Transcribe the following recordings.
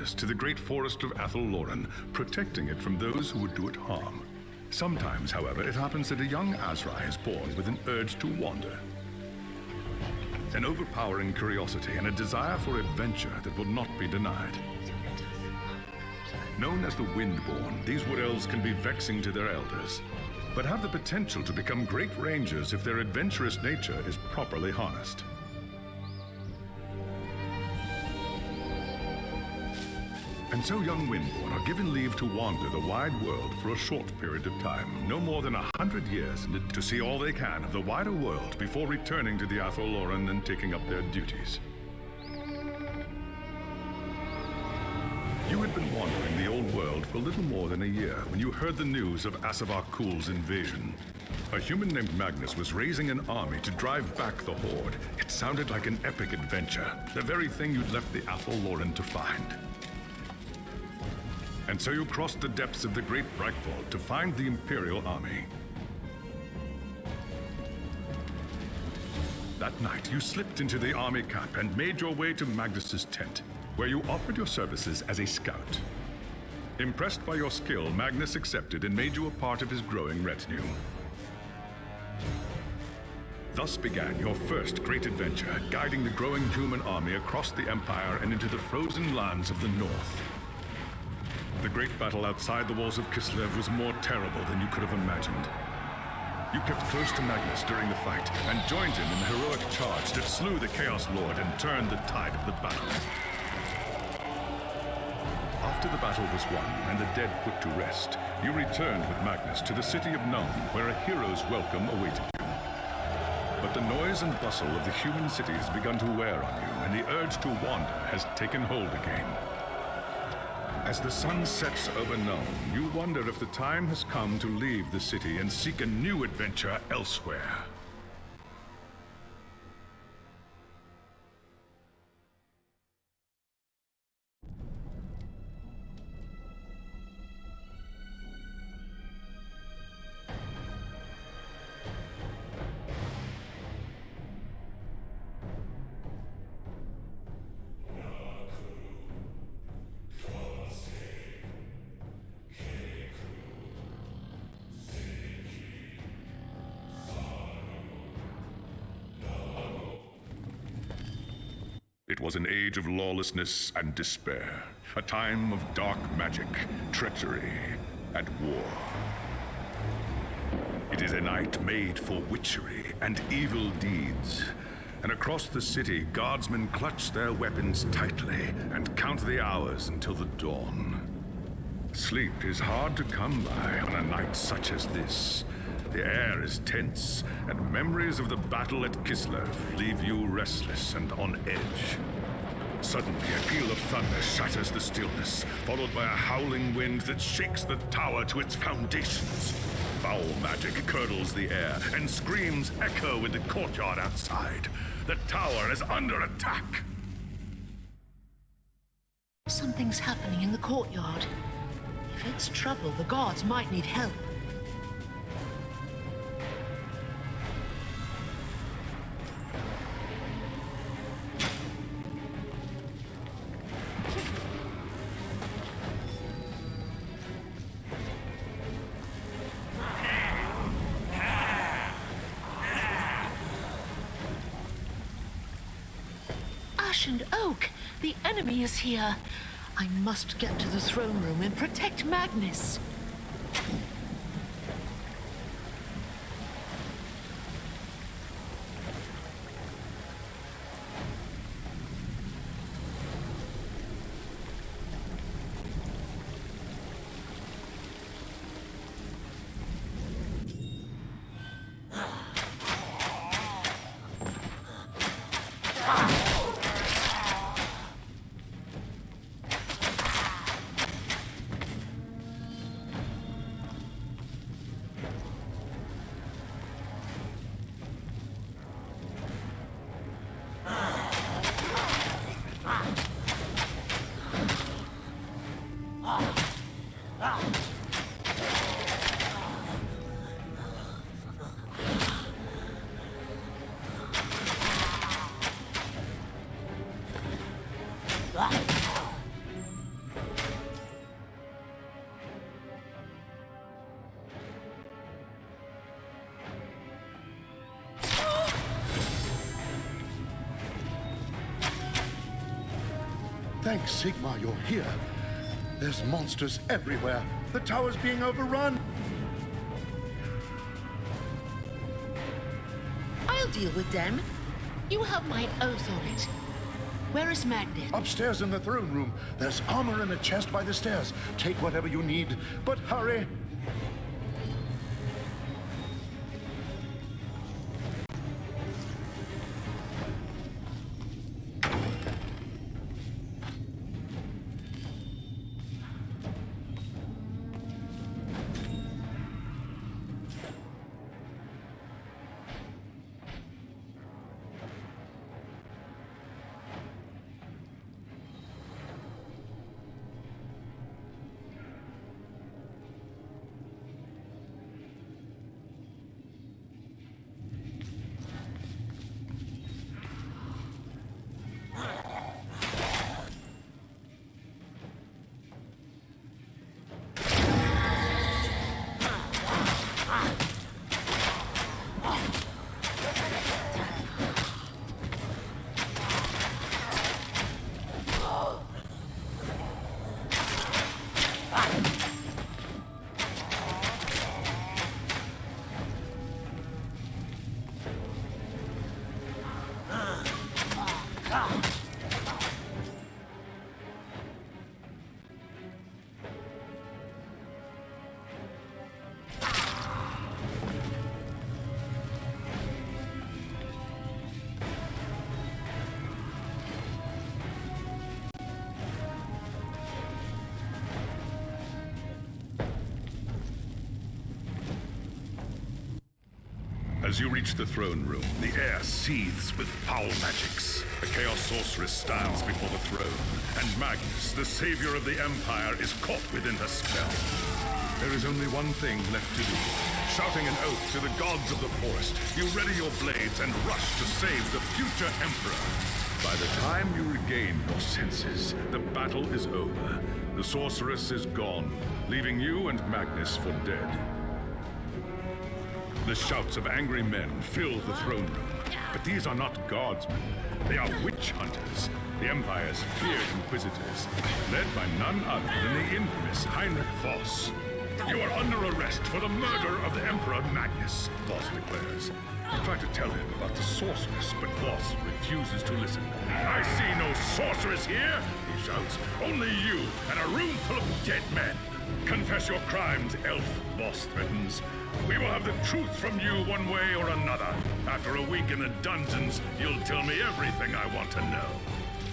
wilderness to the great forest of athel, Loren, protecting it from those who would do it harm. Sometimes, however, it happens that a young Azrai is born with an urge to wander. An overpowering curiosity and a desire for adventure that will not be denied. Known as the Windborn, these wood elves can be vexing to their elders, but have the potential to become great rangers if their adventurous nature is properly harnessed. And so young Windborn are given leave to wander the wide world for a short period of time, no more than 100 years, to see all they can of the wider world before returning to the athel, Loren, and taking up their duties. You had been wandering the old world for a little more than a year when you heard the news of Kul's invasion. A human named Magnus was raising an army to drive back the Horde. It sounded like an epic adventure, the very thing you'd left the athel, Loren, to find. And so you crossed the depths of the Great Vault to find the Imperial army. That night, you slipped into the army camp and made your way to Magnus's tent, where you offered your services as a scout. Impressed by your skill, Magnus accepted and made you a part of his growing retinue. Thus began your first great adventure, guiding the growing human army across the Empire and into the frozen lands of the North. The great battle outside the walls of Kislev was more terrible than you could have imagined. You kept close to Magnus during the fight and joined him in the heroic charge that slew the Chaos Lord and turned the tide of the battle. After the battle was won and the dead put to rest, you returned with Magnus to the city of Nome, where a hero's welcome awaited you. But the noise and bustle of the human city has begun to wear on you, and the urge to wander has taken hold again. As the sun sets over Nome, you wonder if the time has come to leave the city and seek a new adventure elsewhere. It was an age of lawlessness and despair, a time of dark magic, treachery, and war. It is a night made for witchery and evil deeds, and across the city, guardsmen clutch their weapons tightly and count the hours until the dawn. Sleep is hard to come by on a night such as this. The air is tense, and memories of the battle at Kislev leave you restless and on edge. Suddenly, a peal of thunder shatters the stillness, followed by a howling wind that shakes the tower to its foundations. Foul magic curdles the air, and screams echo in the courtyard outside. The tower is under attack! Something's happening in the courtyard. If it's trouble, the guards might need help. And Oak, the enemy is here. I must get to the throne room and protect Magnus. Thank Sigma you're here. There's monsters everywhere. The tower's being overrun. I'll deal with them. You have my oath on it. Where is Magnus? Upstairs in the throne room. There's armor in a chest by the stairs. Take whatever you need, but hurry. As you reach the throne room, the air seethes with foul magics. The Chaos Sorceress stands before the throne, and Magnus, the savior of the Empire, is caught within her spell. There is only one thing left to do. Shouting an oath to the gods of the forest, you ready your blades and rush to save the future Emperor. By the time you regain your senses, the battle is over. The Sorceress is gone, leaving you and Magnus for dead. The shouts of angry men fill the throne room. But these are not guardsmen. They are witch hunters, the Empire's feared inquisitors, led by none other than the infamous Heinrich Voss. You are under arrest for the murder of the Emperor Magnus, Voss declares. You try to tell him about the sorceress, but Voss refuses to listen. I see no sorceress here, he shouts. Only you and a room full of dead men. Confess your crimes, elf, Voss threatens. We will have the truth from you one way or another. After a week in the dungeons, you'll tell me everything I want to know.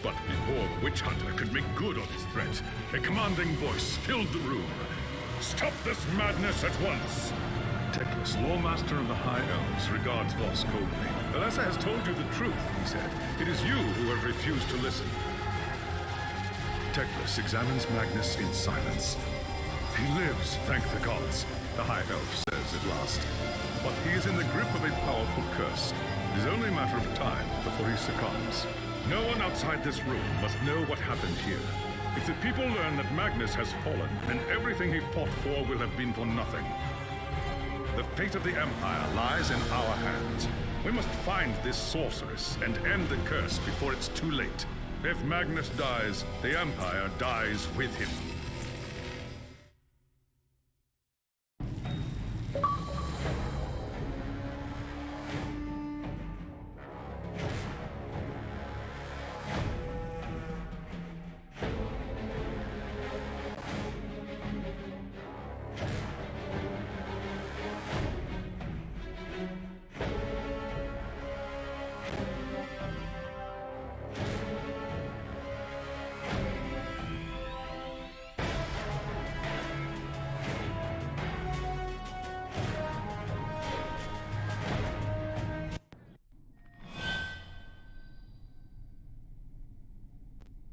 But before the witch hunter could make good on his threat, a commanding voice filled the room. Stop this madness at once! Teclis, Lawmaster of the High Elves, regards Voss coldly. Elessa has told you the truth, he said. It is you who have refused to listen. Teclis examines Magnus in silence. He lives, thank the gods, the High Elf says at last. But he is in the grip of a powerful curse. It is only a matter of time before he succumbs. No one outside this room must know what happened here. If the people learn that Magnus has fallen, then everything he fought for will have been for nothing. The fate of the Empire lies in our hands. We must find this sorceress and end the curse before it's too late. If Magnus dies, the Empire dies with him.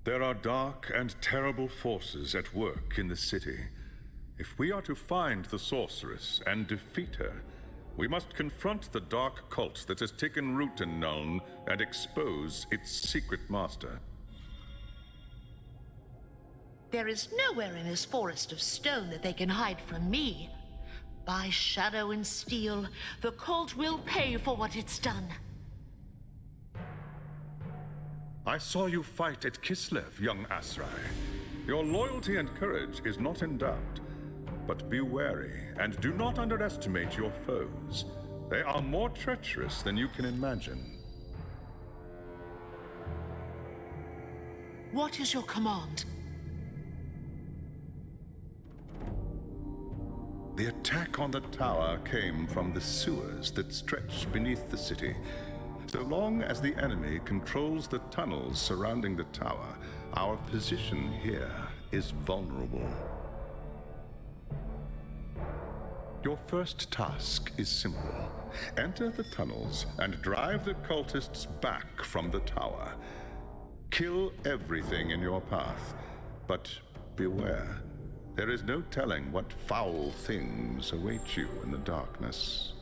There are dark and terrible forces at work in the city. If we are to find the sorceress and defeat her, we must confront the dark cult that has taken root in Nuln and expose its secret master. There is nowhere in this forest of stone that they can hide from me. By shadow and steel, the cult will pay for what it's done. I saw you fight at Kislev, young Asrai. Your loyalty and courage is not in doubt. But be wary, and do not underestimate your foes. They are more treacherous than you can imagine. What is your command? The attack on the tower came from the sewers that stretch beneath the city. So long as the enemy controls the tunnels surrounding the tower, our position here is vulnerable. Your first task is simple. Enter the tunnels and drive the cultists back from the tower. Kill everything in your path, but beware. There is no telling what foul things await you in the darkness.